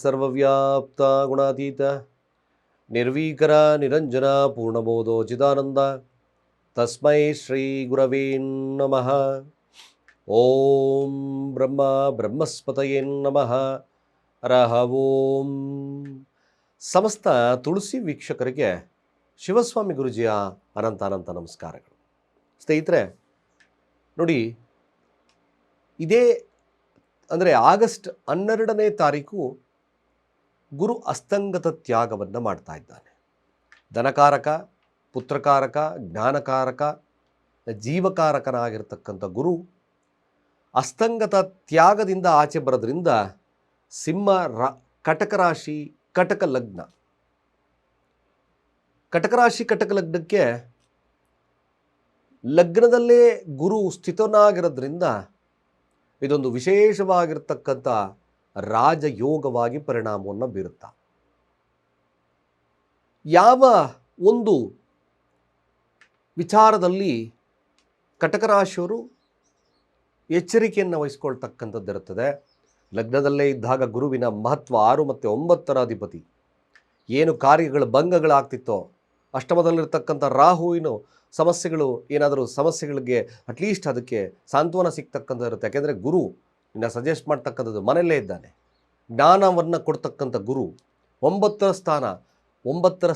ಸರ್ವವ್ಯಾಪ್ತ ಗುಣಾತೀತ ನಿರ್ವೀಕರ ನಿರಂಜನ ಪೂರ್ಣಬೋಧೋ ಚಿದಾನಂದ ತಸ್ಮೈ ಶ್ರೀ ಗುರವೇ ನಮಃ. ಓಂ ಬ್ರಹ್ಮ ಬ್ರಹ್ಮಸ್ಪತಯೇ ನಮಃ. ಹರಃ ಓಂ. ಸಮಸ್ತ ತುಳಸಿ ವೀಕ್ಷಕರಿಗೆ ಶಿವಸ್ವಾಮಿ ಗುರುಜಿಯ ಅನಂತ ನಮಸ್ಕಾರಗಳು. ಸ್ನೇಹಿತರೆ ನೋಡಿ, ಇದೇ ಅಂದರೆ ಆಗಸ್ಟ್ 12ನೇ ತಾರೀಕು ಗುರು ಅಸ್ತಂಗತ ತ್ಯಾಗವನ್ನು ಮಾಡ್ತಾ ಇದ್ದಾನೆ. ಧನಕಾರಕ, ಪುತ್ರಕಾರಕ, ಜ್ಞಾನಕಾರಕ, ಜೀವಕಾರಕನಾಗಿರ್ತಕ್ಕಂಥ ಗುರು ಅಸ್ತಂಗತ ತ್ಯಾಗದಿಂದ ಆಚೆ ಬರೋದ್ರಿಂದ ಕಟಕ ರಾಶಿ, ಕಟಕ ಲಗ್ನ. ಕಟಕ ರಾಶಿ, ಕಟಕ ಲಗ್ನಕ್ಕೆ ಲಗ್ನದಲ್ಲೇ ಗುರು ಸ್ಥಿತನಾಗಿರೋದ್ರಿಂದ ಇದೊಂದು ವಿಶೇಷವಾಗಿರ್ತಕ್ಕಂಥ ರಾಜಯೋಗವಾಗಿ ಪರಿಣಾಮವನ್ನು ಬೀರುತ್ತಾ. ಯಾವ ಒಂದು ವಿಚಾರದಲ್ಲಿ ಕಟಕ ರಾಶಿಯವರು ಎಚ್ಚರಿಕೆಯನ್ನು ವಹಿಸ್ಕೊಳ್ತಕ್ಕಂಥದ್ದಿರುತ್ತದೆ. ಲಗ್ನದಲ್ಲೇ ಇದ್ದಾಗ ಗುರುವಿನ ಮಹತ್ವ 6 ಮತ್ತು 9ರ ಅಧಿಪತಿ. ಏನು ಕಾರ್ಯಗಳ ಭಂಗಗಳಾಗ್ತಿತ್ತೋ, ಅಷ್ಟಮದಲ್ಲಿರ್ತಕ್ಕಂಥ ರಾಹುವಿನ ಸಮಸ್ಯೆಗಳಿಗೆ ಅಟ್ಲೀಸ್ಟ್ ಅದಕ್ಕೆ ಸಾಂತ್ವನ ಸಿಗ್ತಕ್ಕಂಥ ಇರುತ್ತೆ. ಯಾಕೆಂದರೆ ಗುರು ಇನ್ನು ಸಜೆಸ್ಟ್ ಮಾಡ್ತಕ್ಕಂಥದ್ದು ಮನೆಯಲ್ಲೇ ಇದ್ದಾನೆ. ಜ್ಞಾನವನ್ನು ಕೊಡ್ತಕ್ಕಂಥ ಗುರು 9ರ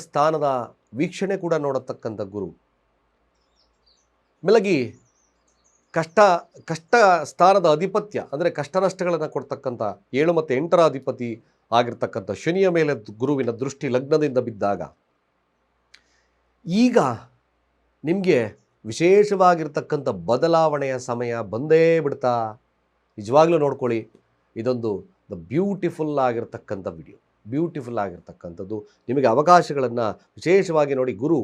ಸ್ಥಾನದ ವೀಕ್ಷಣೆ ಕೂಡ ನೋಡತಕ್ಕಂಥ ಗುರು. ಮೇಲಾಗಿ ಕಷ್ಟ ಸ್ಥಾನದ ಅಧಿಪತ್ಯ ಅಂದರೆ ಕಷ್ಟ ನಷ್ಟಗಳನ್ನು ಕೊಡ್ತಕ್ಕಂಥ 7 ಮತ್ತು 8ರ ಅಧಿಪತಿ ಆಗಿರ್ತಕ್ಕಂಥ ಶನಿಯ ಮೇಲೆ ಗುರುವಿನ ದೃಷ್ಟಿ ಲಗ್ನದಿಂದ ಬಿದ್ದಾಗ ಈಗ ನಿಮಗೆ ವಿಶೇಷವಾಗಿರ್ತಕ್ಕಂಥ ಬದಲಾವಣೆಯ ಸಮಯ ಬಂದೇ ಬಿಡ್ತಾ. ನಿಜವಾಗ್ಲೂ ನೋಡ್ಕೊಳ್ಳಿ, ಇದೊಂದು ಬ್ಯೂಟಿಫುಲ್ ಆಗಿರ್ತಕ್ಕಂಥ ವಿಡಿಯೋ, ಬ್ಯೂಟಿಫುಲ್ ಆಗಿರ್ತಕ್ಕಂಥದ್ದು. ನಿಮಗೆ ಅವಕಾಶಗಳನ್ನು ವಿಶೇಷವಾಗಿ ನೋಡಿ. ಗುರು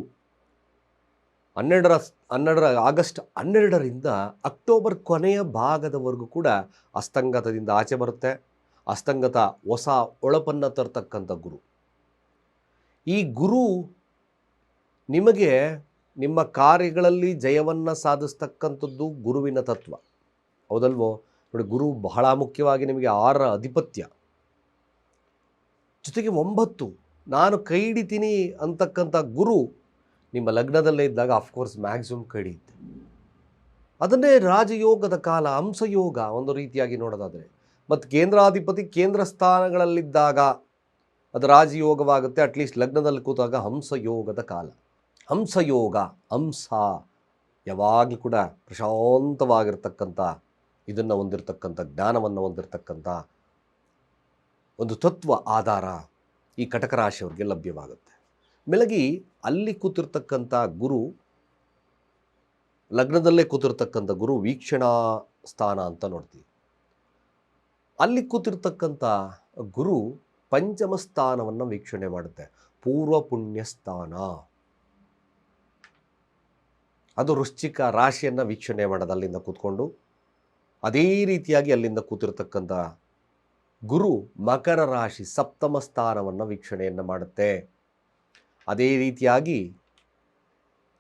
ಆಗಸ್ಟ್ 12ರಿಂದ ಅಕ್ಟೋಬರ್ ಕೊನೆಯ ಭಾಗದವರೆಗೂ ಕೂಡ ಅಸ್ತಂಗತದಿಂದ ಆಚೆ ಬರುತ್ತೆ. ಅಸ್ತಂಗತ ಹೊಸ ಒಳಪನ್ನು ತರ್ತಕ್ಕಂಥ ಗುರು. ಈ ಗುರು ನಿಮಗೆ ನಿಮ್ಮ ಕಾರ್ಯಗಳಲ್ಲಿ ಜಯವನ್ನು ಸಾಧಿಸ್ತಕ್ಕಂಥದ್ದು ಗುರುವಿನ ತತ್ವ, ಹೌದಲ್ವೋ? ನೋಡಿ, ಗುರು ಬಹಳ ಮುಖ್ಯವಾಗಿ ನಿಮಗೆ 6ರ ಅಧಿಪತ್ಯ, ಜೊತೆಗೆ 9 ನಾನು ಕೈ ಹಿಡಿತೀನಿ ಅಂತಕ್ಕಂಥ ಗುರು ನಿಮ್ಮ ಲಗ್ನದಲ್ಲೇ ಇದ್ದಾಗ ಅಫ್ಕೋರ್ಸ್ ಮ್ಯಾಕ್ಸಿಮಮ್ ಕೈ ಹಿಡಿಯುತ್ತೆ. ಅದನ್ನೇ ರಾಜಯೋಗದ ಕಾಲ, ಹಂಸಯೋಗ ಒಂದು ರೀತಿಯಾಗಿ ನೋಡೋದಾದರೆ. ಮತ್ತು ಕೇಂದ್ರಾಧಿಪತಿ ಕೇಂದ್ರ ಸ್ಥಾನಗಳಲ್ಲಿದ್ದಾಗ ಅದು ರಾಜಯೋಗವಾಗುತ್ತೆ. ಅಟ್ಲೀಸ್ಟ್ ಲಗ್ನದಲ್ಲಿ ಕೂತಾಗ ಹಂಸಯೋಗದ ಕಾಲ. ಹಂಸಯೋಗ, ಹಂಸ ಯಾವಾಗಲೂ ಕೂಡ ಪ್ರಶಾಂತವಾಗಿರ್ತಕ್ಕಂಥ, ಇದನ್ನು ಹೊಂದಿರತಕ್ಕಂಥ, ಜ್ಞಾನವನ್ನು ಹೊಂದಿರತಕ್ಕಂಥ ಒಂದು ತತ್ವ ಆಧಾರ ಈ ಕಟಕ ರಾಶಿಯವರಿಗೆ ಲಭ್ಯವಾಗುತ್ತೆ. ಮೇಲಾಗಿ ಅಲ್ಲಿ ಕೂತಿರ್ತಕ್ಕಂಥ ಗುರು, ಲಗ್ನದಲ್ಲೇ ಕೂತಿರ್ತಕ್ಕಂಥ ಗುರು ವೀಕ್ಷಣಾ ಸ್ಥಾನ ಅಂತ ನೋಡ್ತೀವಿ. ಅಲ್ಲಿ ಕೂತಿರ್ತಕ್ಕಂಥ ಗುರು ಪಂಚಮ ಸ್ಥಾನವನ್ನು ವೀಕ್ಷಣೆ ಮಾಡುತ್ತೆ. ಪೂರ್ವ ಪುಣ್ಯ ಸ್ಥಾನ, ಅದು ವೃಶ್ಚಿಕ ರಾಶಿಯನ್ನು ವೀಕ್ಷಣೆ ಮಾಡೋದು ಅಲ್ಲಿಂದ ಕೂತ್ಕೊಂಡು. ಅದೇ ರೀತಿಯಾಗಿ ಅಲ್ಲಿಂದ ಕೂತಿರ್ತಕ್ಕಂಥ ಗುರು ಮಕರ ರಾಶಿ ಸಪ್ತಮ ಸ್ಥಾನವನ್ನು ವೀಕ್ಷಣೆಯನ್ನು ಮಾಡುತ್ತೆ. ಅದೇ ರೀತಿಯಾಗಿ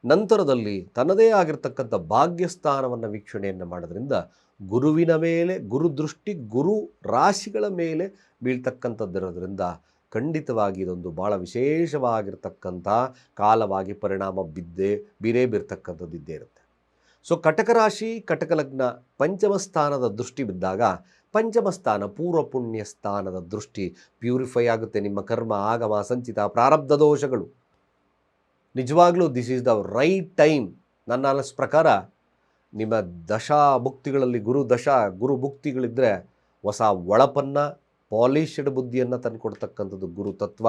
ನಂತರದಲ್ಲಿ ತನ್ನದೇ ಆಗಿರ್ತಕ್ಕಂಥ ಭಾಗ್ಯಸ್ಥಾನವನ್ನು ವೀಕ್ಷಣೆಯನ್ನು ಮಾಡೋದ್ರಿಂದ ಗುರುವಿನ ಮೇಲೆ ಗುರು ದೃಷ್ಟಿ ಗುರು ರಾಶಿಗಳ ಮೇಲೆ ಬೀಳ್ತಕ್ಕಂಥದ್ದಿರೋದ್ರಿಂದ ಖಂಡಿತವಾಗಿ ಇದೊಂದು ಭಾಳ ವಿಶೇಷವಾಗಿರ್ತಕ್ಕಂಥ ಕಾಲವಾಗಿ ಪರಿಣಾಮ ಬೀರೇ ಬೀರ್ತಕ್ಕಂಥದ್ದಿದ್ದೇ ಇರುತ್ತೆ. ಸೊ ಕಟಕ ರಾಶಿ, ಕಟಕ ಲಗ್ನ ಪಂಚಮ ಸ್ಥಾನದ ದೃಷ್ಟಿ ಬಿದ್ದಾಗ, ಪಂಚಮ ಸ್ಥಾನ ಪೂರ್ವ ಪುಣ್ಯ ಸ್ಥಾನದ ದೃಷ್ಟಿ ಪ್ಯೂರಿಫೈ ಆಗುತ್ತೆ. ನಿಮ್ಮ ಕರ್ಮ, ಆಗಮ, ಸಂಚಿತ, ಪ್ರಾರಬ್ಧ ದೋಷಗಳು ನಿಜವಾಗ್ಲೂ this is the right time. ನನ್ನ ಅನಿಸ್ ಪ್ರಕಾರ ನಿಮ್ಮ ದಶಾ ಭುಕ್ತಿಗಳಲ್ಲಿ ಗುರು ಭುಕ್ತಿಗಳಿದ್ದರೆ ಹೊಸ ಒಳಪನ್ನು, ಪಾಲಿಶ್ಡ್ ಬುದ್ಧಿಯನ್ನು ತಂದುಕೊಡ್ತಕ್ಕಂಥದ್ದು ಗುರು ತತ್ವ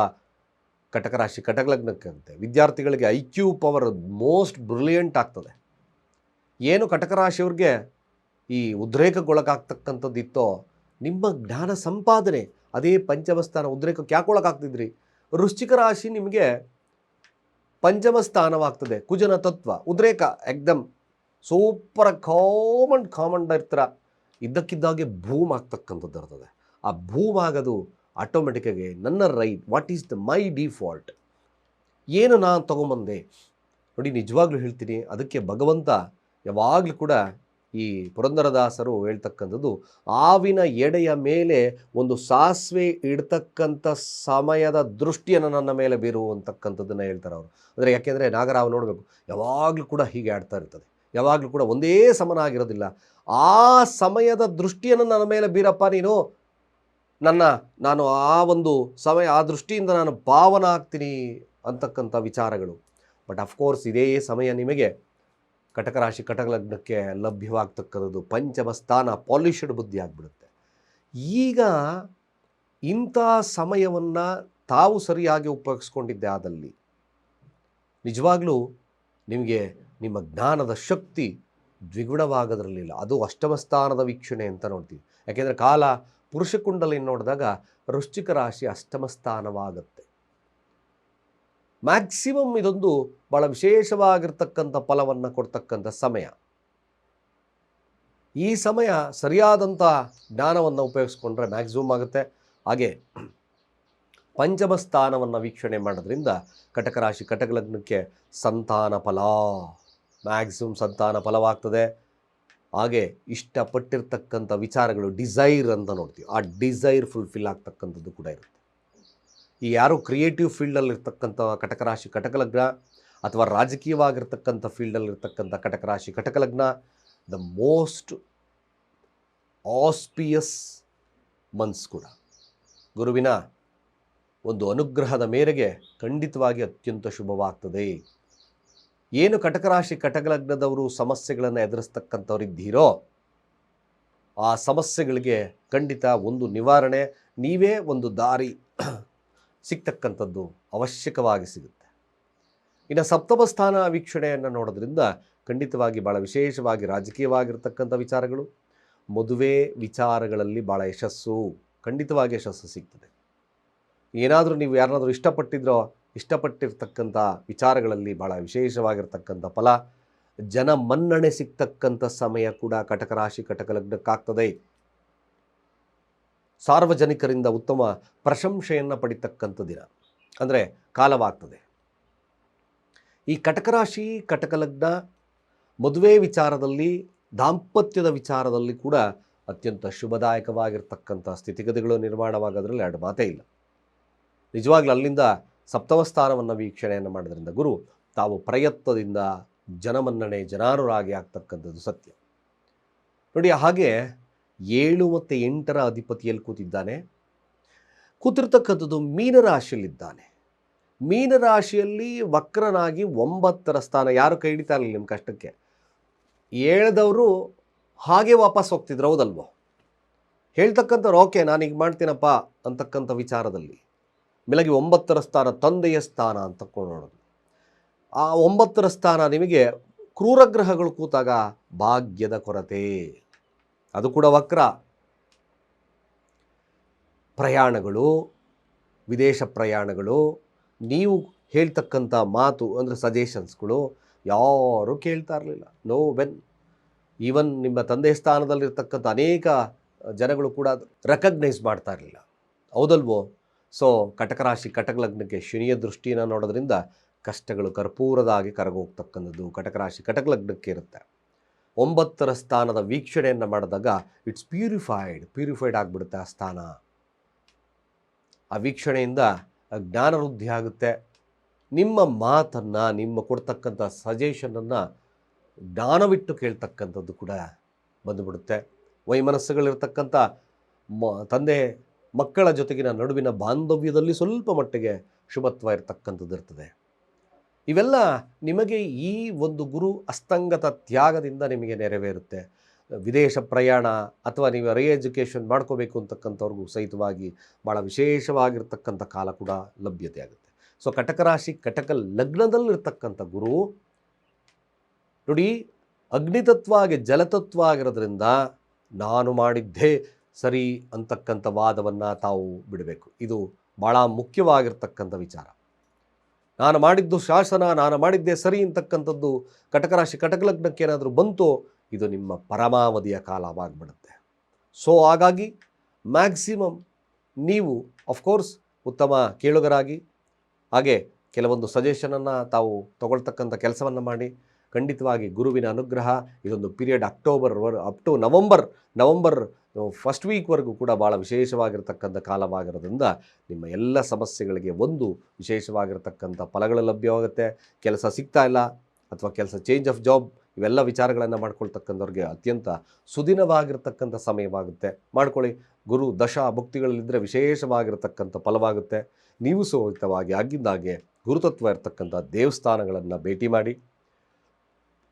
ಕಟಕ ರಾಶಿ, ಕಟಕ ಲಗ್ನಕ್ಕಂತೆ. ವಿದ್ಯಾರ್ಥಿಗಳಿಗೆ IQ ಪವರ್ ಮೋಸ್ಟ್ ಬ್ರಿಲಿಯಂಟ್ ಆಗ್ತದೆ. ಏನು ಕಟಕ ರಾಶಿಯವ್ರಿಗೆ ಈ ಉದ್ರೇಕಗೊಳಗಾಗ್ತಕ್ಕಂಥದ್ದಿತ್ತೋ, ನಿಮ್ಮ ಜ್ಞಾನ ಸಂಪಾದನೆ ಅದೇ ಪಂಚಮ ಸ್ಥಾನ ಉದ್ರೇಕಕ್ಕೆ ಯಾಕೆ ಒಳಗಾಗ್ತಿದ್ರಿ? ವೃಶ್ಚಿಕ ರಾಶಿ ನಿಮಗೆ ಪಂಚಮ ಸ್ಥಾನವಾಗ್ತದೆ. ಕುಜನ ತತ್ವ ಉದ್ರೇಕ ಎಕ್ದಮ್ ಸೂಪರ್ ಕಾಮನ್ ಇರ್ತೀರ. ಇದ್ದಕ್ಕಿದ್ದಾಗೆ ಭೂಮ್ ಆಗ್ತಕ್ಕಂಥದ್ದು ಇರ್ತದೆ. ಆ ಭೂಮ್ ಆಗೋದು ಆಟೋಮೆಟಿಕ್ಕಾಗಿ ನನ್ನ right, what is my default, ಏನು ನಾನು ತೊಗೊಂಬಂದೆ ನೋಡಿ. ನಿಜವಾಗ್ಲೂ ಹೇಳ್ತೀನಿ, ಅದಕ್ಕೆ ಭಗವಂತ ಯಾವಾಗಲೂ ಕೂಡ ಈ ಪುರಂದರದಾಸರು ಹೇಳ್ತಕ್ಕಂಥದ್ದು ಆವಿನ ಎಡೆಯ ಮೇಲೆ ಒಂದು ಸಾಸಿವೆ ಇಡ್ತಕ್ಕಂಥ ಸಮಯದ ದೃಷ್ಟಿಯನ್ನು ನನ್ನ ಮೇಲೆ ಬೀರುವಂತಕ್ಕಂಥದ್ದನ್ನು ಹೇಳ್ತಾರೆ ಅವರು. ಅಂದರೆ ಯಾಕೆಂದರೆ ನಾಗರಾವ್ ನೋಡಬೇಕು, ಯಾವಾಗಲೂ ಕೂಡ ಹೀಗೆ ಆಡ್ತಾ ಇರ್ತದೆ, ಯಾವಾಗಲೂ ಕೂಡ ಒಂದೇ ಸಮನಾಗಿರೋದಿಲ್ಲ. ಆ ಸಮಯದ ದೃಷ್ಟಿಯನ್ನು ನನ್ನ ಮೇಲೆ ಬೀರಪ್ಪ ನೀನು, ನಾನು ಆ ಒಂದು ಸಮಯ ಆ ದೃಷ್ಟಿಯಿಂದ ನಾನು ಪಾವನ ಆಗ್ತೀನಿ ಅಂತಕ್ಕಂಥ ವಿಚಾರಗಳು. ಬಟ್ ಅಫ್ಕೋರ್ಸ್ ಇದೇ ಸಮಯ ನಿಮಗೆ ಕಟಕ ರಾಶಿ ಕಟಕ ಲಗ್ನಕ್ಕೆ ಲಭ್ಯವಾಗ್ತಕ್ಕಂಥದ್ದು ಪಂಚಮ ಸ್ಥಾನ, ಪಾಲಿಷ್ಡ್ ಬುದ್ಧಿ ಆಗಿಬಿಡುತ್ತೆ. ಈಗ ಇಂಥ ಸಮಯವನ್ನು ತಾವು ಸರಿಯಾಗಿ ಉಪಯೋಗಿಸ್ಕೊಂಡಿದ್ದೆ ಆದಲ್ಲಿ ನಿಜವಾಗ್ಲೂ ನಿಮಗೆ ನಿಮ್ಮ ಜ್ಞಾನದ ಶಕ್ತಿ ದ್ವಿಗುಣವಾಗೋದ್ರಲ್ಲಿಲ್ಲ. ಅದು ಅಷ್ಟಮ ಸ್ಥಾನದ ವೀಕ್ಷಣೆ ಅಂತ ನೋಡ್ತೀವಿ. ಯಾಕೆಂದರೆ ಕಾಲ ಪುರುಷ ಕುಂಡಲಿ ನೋಡಿದಾಗ ವೃಶ್ಚಿಕ ರಾಶಿ ಅಷ್ಟಮ ಸ್ಥಾನವಾಗುತ್ತೆ. ಮ್ಯಾಕ್ಸಿಮಮ್ ಇದೊಂದು ಭಾಳ ವಿಶೇಷವಾಗಿರ್ತಕ್ಕಂಥ ಫಲವನ್ನು ಕೊಡ್ತಕ್ಕಂಥ ಸಮಯ. ಈ ಸಮಯ ಸರಿಯಾದಂಥ ಜ್ಞಾನವನ್ನು ಉಪಯೋಗಿಸ್ಕೊಂಡ್ರೆ ಮ್ಯಾಕ್ಸಿಮಮ್ ಆಗುತ್ತೆ. ಹಾಗೆ ಪಂಚಮ ಸ್ಥಾನವನ್ನು ವೀಕ್ಷಣೆ ಮಾಡೋದ್ರಿಂದ ಕಟಕ ರಾಶಿ ಕಟಕ ಲಗ್ನಕ್ಕೆ ಸಂತಾನ ಫಲ, ಮ್ಯಾಕ್ಸಿಮಮ್ ಸಂತಾನ ಫಲವಾಗ್ತದೆ. ಹಾಗೆ ಇಷ್ಟಪಟ್ಟಿರ್ತಕ್ಕಂಥ ವಿಚಾರಗಳು ಡಿಸೈರ್ ಅಂತ ನೋಡ್ತೀವಿ, ಆ ಡಿಸೈರ್ ಫುಲ್ಫಿಲ್ ಆಗ್ತಕ್ಕಂಥದ್ದು ಕೂಡ ಇರುತ್ತೆ. ಈ ಯಾರು ಕ್ರಿಯೇಟಿವ್ ಫೀಲ್ಡಲ್ಲಿರ್ತಕ್ಕಂಥ ಕಟಕ ರಾಶಿ ಕಟಕ ಲಗ್ನ ಅಥವಾ ರಾಜಕೀಯವಾಗಿರ್ತಕ್ಕಂಥ ಫೀಲ್ಡಲ್ಲಿರ್ತಕ್ಕಂಥ ಕಟಕ ರಾಶಿ ಕಟಕ ಲಗ್ನ ದ ಮೋಸ್ಟ್ ಆಸ್ಪಿಯಸ್ ಮಂತ್ಸ್ ಕೂಡ ಗುರುವಿನ ಒಂದು ಅನುಗ್ರಹದ ಮೇರೆಗೆ ಖಂಡಿತವಾಗಿ ಅತ್ಯಂತ ಶುಭವಾಗ್ತದೆ. ಏನು ಕಟಕ ರಾಶಿ ಕಟಕ ಲಗ್ನದವರು ಸಮಸ್ಯೆಗಳನ್ನು ಎದುರಿಸ್ತಕ್ಕಂಥವ್ರಿದ್ದೀರೋ ಆ ಸಮಸ್ಯೆಗಳಿಗೆ ಖಂಡಿತ ಒಂದು ನಿವಾರಣೆ, ನೀವೇ ಒಂದು ದಾರಿ ಸಿಗ್ತಕ್ಕಂಥದ್ದು ಅವಶ್ಯಕವಾಗಿ ಸಿಗುತ್ತೆ. ಇನ್ನು ಸಪ್ತಮ ಸ್ಥಾನ ವೀಕ್ಷಣೆಯನ್ನು ನೋಡೋದ್ರಿಂದ ಖಂಡಿತವಾಗಿ ಭಾಳ ವಿಶೇಷವಾಗಿ ರಾಜಕೀಯವಾಗಿರ್ತಕ್ಕಂಥ ವಿಚಾರಗಳು, ಮದುವೆ ವಿಚಾರಗಳಲ್ಲಿ ಭಾಳ ಯಶಸ್ಸು, ಖಂಡಿತವಾಗಿ ಯಶಸ್ಸು ಸಿಗ್ತದೆ. ಏನಾದರೂ ನೀವು ಯಾರನ್ನಾದರೂ ಇಷ್ಟಪಟ್ಟಿರ್ತಕ್ಕಂಥ ವಿಚಾರಗಳಲ್ಲಿ ಭಾಳ ವಿಶೇಷವಾಗಿರ್ತಕ್ಕಂಥ ಫಲ, ಜನ ಮನ್ನಣೆ ಸಿಗ್ತಕ್ಕಂಥ ಸಮಯ ಕೂಡ ಕಟಕ ರಾಶಿ ಕಟಕ ಲಗ್ನಕ್ಕಾಗ್ತದೆ. ಸಾರ್ವಜನಿಕರಿಂದ ಉತ್ತಮ ಪ್ರಶಂಸೆಯನ್ನು ಪಡಿತಕ್ಕಂಥ ದಿನ ಅಂದರೆ ಕಾಲವಾಗ್ತದೆ. ಈ ಕಟಕ ರಾಶಿ ಕಟಕ ಲಗ್ನ ಮದುವೆ ವಿಚಾರದಲ್ಲಿ, ದಾಂಪತ್ಯದ ವಿಚಾರದಲ್ಲಿ ಕೂಡ ಅತ್ಯಂತ ಶುಭದಾಯಕವಾಗಿರ್ತಕ್ಕಂಥ ಸ್ಥಿತಿಗತಿಗಳು ನಿರ್ಮಾಣವಾಗೋದ್ರಲ್ಲಿ ಎರಡು ಮಾತೇ ಇಲ್ಲ. ನಿಜವಾಗ್ಲೂ ಅಲ್ಲಿಂದ ಸಪ್ತಮ ಸ್ಥಾನವನ್ನು ವೀಕ್ಷಣೆಯನ್ನು ಮಾಡೋದ್ರಿಂದ ಗುರು ತಾವು ಪ್ರಯತ್ನದಿಂದ ಜನಮನ್ನಣೆ ಜನಾನುರಾಗಿ ಆಗ್ತಕ್ಕಂಥದ್ದು ಸತ್ಯ. ನೋಡಿ, ಹಾಗೆ 7 ಮತ್ತು 8ರ ಅಧಿಪತಿಯಲ್ಲಿ ಕೂತಿದ್ದಾನೆ. ಕೂತಿರ್ತಕ್ಕಂಥದ್ದು ಮೀನರಾಶಿಯಲ್ಲಿದ್ದಾನೆ. ಮೀನರಾಶಿಯಲ್ಲಿ ವಕ್ರನಾಗಿ 9ರ ಸ್ಥಾನ. ಯಾರು ಕೈ ಹಿಡಿತಾ ಇರಲಿಲ್ಲ ನಿಮ್ಮ ಕಷ್ಟಕ್ಕೆ, ಹೇಳ್ದವರು ಹಾಗೆ ವಾಪಸ್ ಹೋಗ್ತಿದ್ರು, ಹೌದಲ್ವೋ? ಹೇಳ್ತಕ್ಕಂಥವ್ರು ಓಕೆ ನಾನು ಈಗ ಮಾಡ್ತೀನಪ್ಪ ಅಂತಕ್ಕಂಥ ವಿಚಾರದಲ್ಲಿ ಬೆಳಗ್ಗೆ 9ರ ಸ್ಥಾನ ತಂದೆಯ ಸ್ಥಾನ ಅಂತ ನೋಡೋದು. ಆ 9ರ ಸ್ಥಾನ ನಿಮಗೆ ಕ್ರೂರಗ್ರಹಗಳು ಕೂತಾಗ ಭಾಗ್ಯದ ಕೊರತೆ, ಅದು ಕೂಡ ವಕ್ರ. ಪ್ರಯಾಣಗಳು, ವಿದೇಶ ಪ್ರಯಾಣಗಳು, ನೀವು ಹೇಳ್ತಕ್ಕಂಥ ಮಾತು ಅಂದರೆ ಸಜೆಷನ್ಸ್ಗಳು ಯಾರೂ ಕೇಳ್ತಾ ಇರಲಿಲ್ಲ. ನೋ ವೆನ್ ಈವನ್ ನಿಮ್ಮ ತಂದೆ ಸ್ಥಾನದಲ್ಲಿರ್ತಕ್ಕಂಥ ಅನೇಕ ಜನಗಳು ಕೂಡ ರೆಕಗ್ನೈಸ್ ಮಾಡ್ತಾ ಇರಲಿಲ್ಲ, ಹೌದಲ್ವೋ? ಸೊ ಕಟಕ ರಾಶಿ ಕಟಕ ಲಗ್ನಕ್ಕೆ ಶನಿಯ ದೃಷ್ಟಿನ ನೋಡೋದ್ರಿಂದ ಕಷ್ಟಗಳು ಕರ್ಪೂರದಾಗಿ ಕರಗೋಗ್ತಕ್ಕಂಥದ್ದು ಕಟಕ ರಾಶಿ ಕಟಕ ಲಗ್ನಕ್ಕೆ ಇರುತ್ತೆ. 9ರ ಸ್ಥಾನದ ವೀಕ್ಷಣೆಯನ್ನು ಮಾಡಿದಾಗ ಇಟ್ಸ್ ಪ್ಯೂರಿಫೈಡ್ ಆಗಿಬಿಡುತ್ತೆ ಆ ಸ್ಥಾನ. ಆ ವೀಕ್ಷಣೆಯಿಂದ ಜ್ಞಾನ ವೃದ್ಧಿ ಆಗುತ್ತೆ. ನಿಮ್ಮ ಮಾತನ್ನು, ನಿಮ್ಮ ಕೊಡ್ತಕ್ಕಂಥ ಸಜೆಷನನ್ನು ಜ್ಞಾನವಿಟ್ಟು ಕೇಳ್ತಕ್ಕಂಥದ್ದು ಕೂಡ ಬಂದುಬಿಡುತ್ತೆ. ವೈಮನಸ್ಸುಗಳಿರ್ತಕ್ಕಂಥ ತಂದೆ ಮಕ್ಕಳ ಜೊತೆಗಿನ ನಡುವಿನ ಬಾಂಧವ್ಯದಲ್ಲಿ ಸ್ವಲ್ಪ ಮಟ್ಟಿಗೆ ಶುಭತ್ವ ಇರತಕ್ಕಂಥದ್ದು ಇರ್ತದೆ. ಇವೆಲ್ಲ ನಿಮಗೆ ಈ ಒಂದು ಗುರು ಅಸ್ತಂಗತ ತ್ಯಾಗದಿಂದ ನಿಮಗೆ ನೆರವೇರುತ್ತೆ. ವಿದೇಶ ಪ್ರಯಾಣ ಅಥವಾ ನೀವು ಎಜುಕೇಷನ್ ಮಾಡ್ಕೋಬೇಕು ಅಂತಕ್ಕಂಥವ್ರಿಗೂ ಸಹಿತವಾಗಿ ಭಾಳ ವಿಶೇಷವಾಗಿರ್ತಕ್ಕಂಥ ಕಾಲ ಕೂಡ ಲಭ್ಯತೆ ಆಗುತ್ತೆ. ಸೊ ಕಟಕ ರಾಶಿ ಕಟಕ ಲಗ್ನದಲ್ಲಿರ್ತಕ್ಕಂಥ ಗುರು ನೋಡಿ, ಅಗ್ನಿತತ್ವ ಆಗಿ ಜಲತತ್ವ ಆಗಿರೋದ್ರಿಂದ ನಾನು ಮಾಡಿದ್ದೇ ಸರಿ ಅಂತಕ್ಕಂಥ ವಾದವನ್ನು ತಾವು ಬಿಡಬೇಕು. ಇದು ಭಾಳ ಮುಖ್ಯವಾಗಿರ್ತಕ್ಕಂಥ ವಿಚಾರ. ನಾನು ಮಾಡಿದ್ದು ಶಾಸನ, ನಾನು ಮಾಡಿದ್ದೇ ಸರಿ ಅಂತಕ್ಕಂಥದ್ದು ಕಟಕ ರಾಶಿ ಕಟಕ ಲಗ್ನಕ್ಕೆ ಏನಾದರೂ ಬಂತು, ಇದು ನಿಮ್ಮ ಪರಮಾವಧಿಯ ಕಾಲವಾಗಿಬಿಡುತ್ತೆ. ಸೊ ಹಾಗಾಗಿ ಮ್ಯಾಕ್ಸಿಮಮ್ ನೀವು ಅಫ್ಕೋರ್ಸ್ ಉತ್ತಮ ಕೇಳುಗರಾಗಿ, ಹಾಗೆ ಕೆಲವೊಂದು ಸಜೆಷನನ್ನು ತಾವು ತಗೊಳ್ತಕ್ಕಂಥ ಕೆಲಸವನ್ನು ಮಾಡಿ ಖಂಡಿತವಾಗಿ ಗುರುವಿನ ಅನುಗ್ರಹ ಇದೊಂದು period up to November first ವೀಕ್ವರೆಗೂ ಕೂಡ ಭಾಳ ವಿಶೇಷವಾಗಿರ್ತಕ್ಕಂಥ ಕಾಲವಾಗಿರೋದ್ರಿಂದ ನಿಮ್ಮ ಎಲ್ಲ ಸಮಸ್ಯೆಗಳಿಗೆ ಒಂದು ವಿಶೇಷವಾಗಿರ್ತಕ್ಕಂಥ ಫಲಗಳು ಲಭ್ಯವಾಗುತ್ತೆ. ಕೆಲಸ ಸಿಗ್ತಾ ಇಲ್ಲ ಅಥವಾ ಕೆಲಸ ಚೇಂಜ್ ಆಫ್ ಜಾಬ್ ಇವೆಲ್ಲ ವಿಚಾರಗಳನ್ನು ಮಾಡ್ಕೊಳ್ತಕ್ಕಂಥವ್ರಿಗೆ ಅತ್ಯಂತ ಸುದಿನವಾಗಿರ್ತಕ್ಕಂಥ ಸಮಯವಾಗುತ್ತೆ. ಮಾಡ್ಕೊಳ್ಳಿ. ಗುರು ದಶಾ ಭುಕ್ತಿಗಳಲ್ಲಿದ್ದರೆ ವಿಶೇಷವಾಗಿರ್ತಕ್ಕಂಥ ಫಲವಾಗುತ್ತೆ. ನೀವು ಸಹಿತವಾಗಿ ಆಗಿದ್ದಾಗೆ ಗುರುತತ್ವ ಇರತಕ್ಕಂಥ ದೇವಸ್ಥಾನಗಳನ್ನು ಭೇಟಿ ಮಾಡಿ.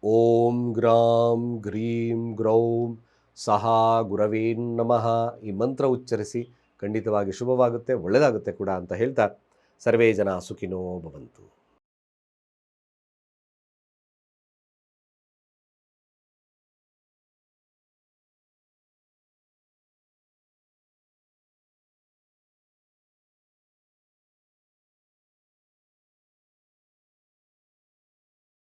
ಓಂ ಗ್ರಾಂ ಗ್ರೀಂ ಗ್ರೌಂ ಸಹ ಗುರವೇ ನಮಃ ಈ ಮಂತ್ರ ಉಚ್ಚರಿಸಿ. ಖಂಡಿತವಾಗಿ ಶುಭವಾಗುತ್ತೆ, ಒಳ್ಳೆಯದಾಗುತ್ತೆ ಕೂಡ ಅಂತ ಹೇಳ್ತಾ ಸರ್ವೇ ಜನ ಸುಖಿನೋ ಭವಂತು.